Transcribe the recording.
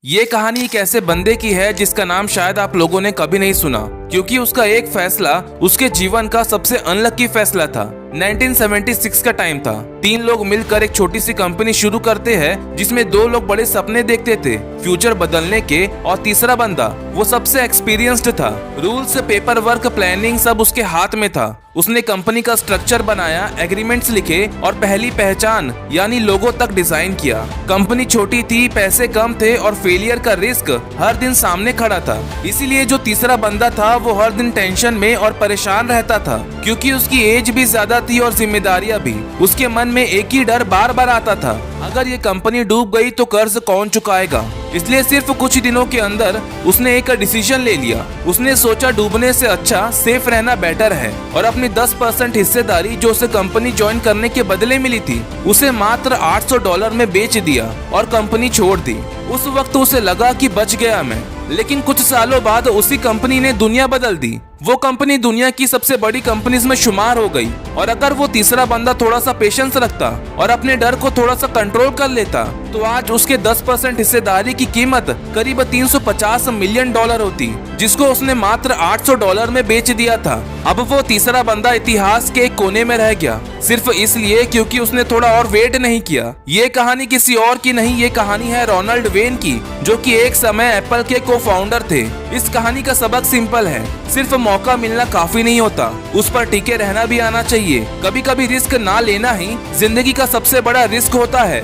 ये कहानी एक ऐसे बंदे की है जिसका नाम शायद आप लोगों ने कभी नहीं सुना, क्योंकि उसका एक फैसला उसके जीवन का सबसे अनलकी फैसला था। 1976 का टाइम था। 3 लोग मिलकर एक छोटी सी कंपनी शुरू करते हैं जिसमें 2 लोग बड़े सपने देखते थे फ्यूचर बदलने के, और तीसरा बंदा वो सबसे एक्सपीरियंस्ड था। रूल्स, पेपर वर्क, प्लानिंग सब उसके हाथ में था। उसने कंपनी का स्ट्रक्चर बनाया, एग्रीमेंट्स लिखे और पहली पहचान यानी लोगो तक डिजाइन किया। कंपनी छोटी थी, पैसे कम थे और फेलियर का रिस्क हर दिन सामने खड़ा था। इसीलिए जो तीसरा बंदा था वो हर दिन टेंशन में और परेशान रहता था, क्योंकि उसकी एज भी ज्यादा थी और जिम्मेदारियां भी। उसके मन में एक ही डर बार बार आता था, अगर ये कंपनी डूब गई तो कर्ज कौन चुकाएगा। इसलिए सिर्फ कुछ दिनों के अंदर उसने एक डिसीजन ले लिया। उसने सोचा डूबने से अच्छा सेफ रहना बेटर है, और अपनी 10% हिस्सेदारी जो उसे कंपनी ज्वाइन करने के बदले मिली थी उसे मात्र $800 में बेच दिया और कंपनी छोड़ दी। उस वक्त उसे लगा कि बच गया मैं, लेकिन कुछ सालों बाद उसी कंपनी ने दुनिया बदल दी। वो कंपनी दुनिया की सबसे बड़ी कंपनीज में शुमार हो गई। और अगर वो तीसरा बंदा थोड़ा सा पेशेंस रखता और अपने डर को थोड़ा सा कंट्रोल कर लेता तो आज उसके 10% हिस्सेदारी की कीमत करीब $350 मिलियन होती, जिसको उसने मात्र $800 में बेच दिया था। अब वो तीसरा बंदा इतिहास के एक कोने में रह गया, सिर्फ इसलिए क्योंकि उसने थोड़ा और वेट नहीं किया। ये कहानी किसी और की नहीं, ये कहानी है रोनाल्ड वेन की, जो कि एक समय एप्पल के को-फाउंडर थे। इस कहानी का सबक सिंपल है, सिर्फ मौका मिलना काफी नहीं होता, उस पर टिके रहना भी आना चाहिए। कभी कभी रिस्क ना लेना ही जिंदगी का सबसे बड़ा रिस्क होता है।